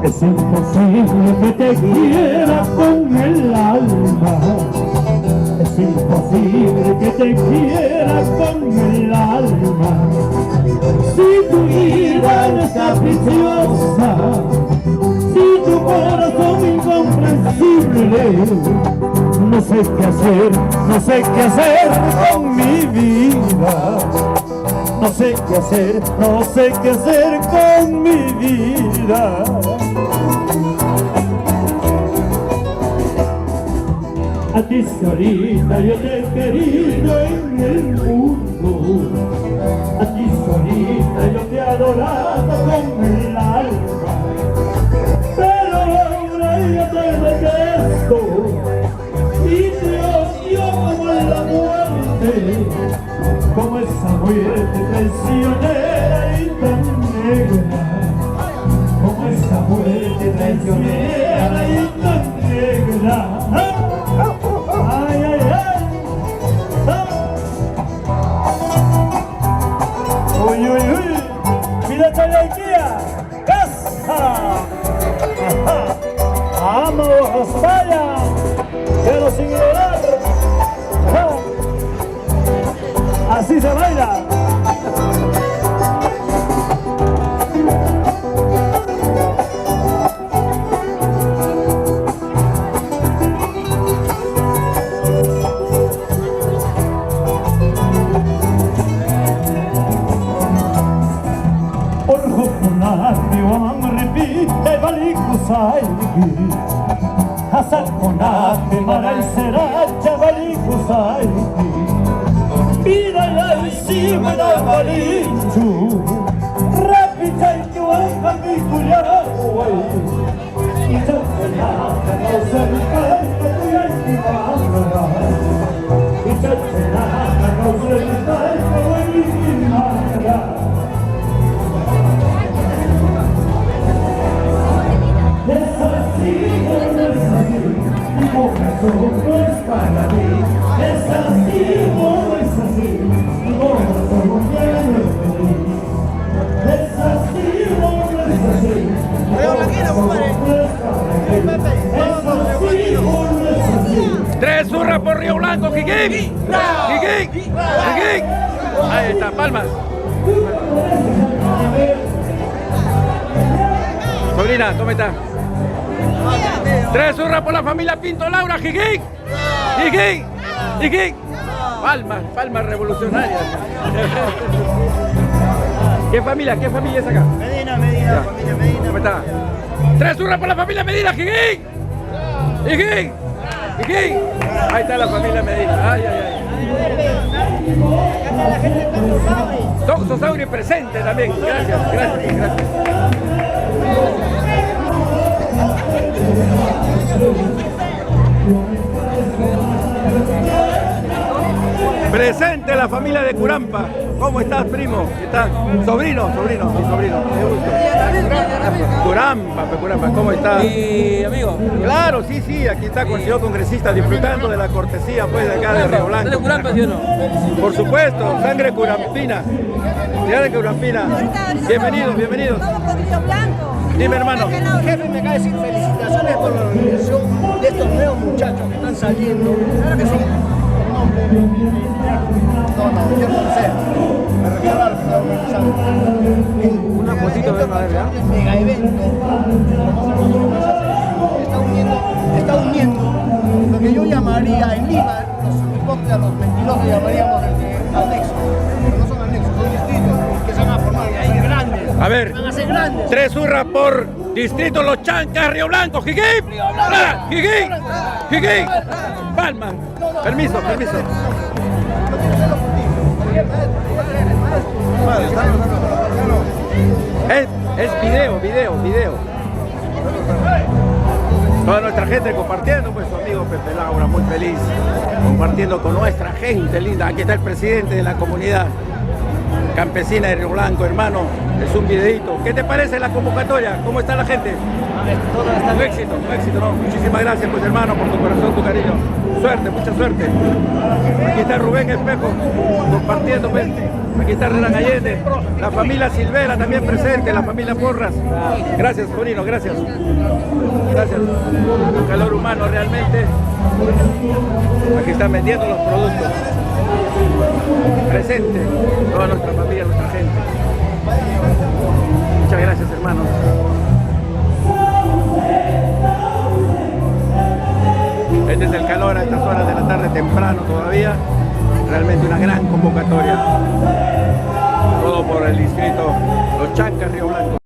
Es imposible que te quiera con el alma. Es imposible que te quiera con el alma. Si tu vida no es caprichosa, si tu corazón incomprensible, no sé qué hacer, no sé qué hacer con mi vida. No sé qué hacer, no sé qué hacer con mi vida. A ti solita yo te he querido en el mundo. A ti solita yo te he adorado con el alma. Pero ahora yo te detesto y te odio como en la muerte, como esa muerte traicionera y tan negra, como esa muerte traicionera y tan negra. Ay, ay, ay. Uy, uy, uy. Mira esta alegría. ¡Casa! ¡Vamos, vaya! Pero sin llorar. Así se baila. Hasakonate maray seracha balikusay Bidaya isima na balichu Rapichay kiwang kabikulayaway Ichatsenaka na sarikay kakuyay kimakaray Ichatsenaka na sarikay kakuyay kimakaray No es para mí, es así, no es así, mi corazón no es feliz. Es así, no es así, mi corazón no es así. Tres zurras por Río Blanco, Jiquín. Jiquín. Ahí está, palmas. Sobrina, ¿cómo está? Tres zurras por la familia Pinto Laura, Jiquín. Palmas revolucionarias. ¿Qué familia es acá? Medina, familia Medina. ¿Cómo está? Tres zurras por la familia Medina, Jiquín. Ahí está la familia Medina. Ay. Toxo Sauri presente también. Gracias. Presente la familia de Curampa. ¿Cómo estás, primo? ¿Qué tal? Sobrino, mi sobrino. Qué gusto. Curampa, ¿cómo estás? Mi amigo. Claro, sí, aquí está con el señor congresista disfrutando de la cortesía pues de acá de Río Blanco. ¿De Curampa, sí o no? Por supuesto, sangre curampina. Bienvenidos. Vamos con Río Blanco. Dime, hermano. Jefe, me acaba de decir felicitaciones por la organización de estos nuevos muchachos que están saliendo. Claro que sí. No, yo no sé. Me refiero a lo que está organizando. Una fotito de madre, ¿verdad? El mega evento, está uniendo lo que yo llamaría en Lima, los hipócritas, los mentirosos llamaríamos anexos. Pero no son anexos, son distritos que se van a formar, y hay grandes. A ver, Van a ser grandes. tres zurras por distrito Los Chancas, Río Blanco, Jiquín. Palmas. Permiso. Es video. Toda nuestra gente compartiendo, pues su amigo Pepe Laura, muy feliz, compartiendo con nuestra gente linda. Aquí está el presidente de la comunidad campesina de Río Blanco, hermano. Es un videito. ¿Qué te parece la convocatoria? ¿Cómo está la gente? Un éxito, ¿no? Muchísimas gracias, pues hermano, por tu corazón, tu cariño. Suerte, mucha suerte. Aquí está Rubén Espejo, compartiendo, pues. Aquí está Renan Allende, la familia Silvera también presente, la familia Porras. Gracias, Jorino, gracias. Gracias. Un calor humano realmente. Aquí están vendiendo los productos. Presente toda nuestra familia, nuestra gente. Muchas gracias, hermanos. Este es el calor a estas horas de la tarde, temprano todavía. Realmente una gran convocatoria. Todo por el distrito Los Chancas, Río Blanco.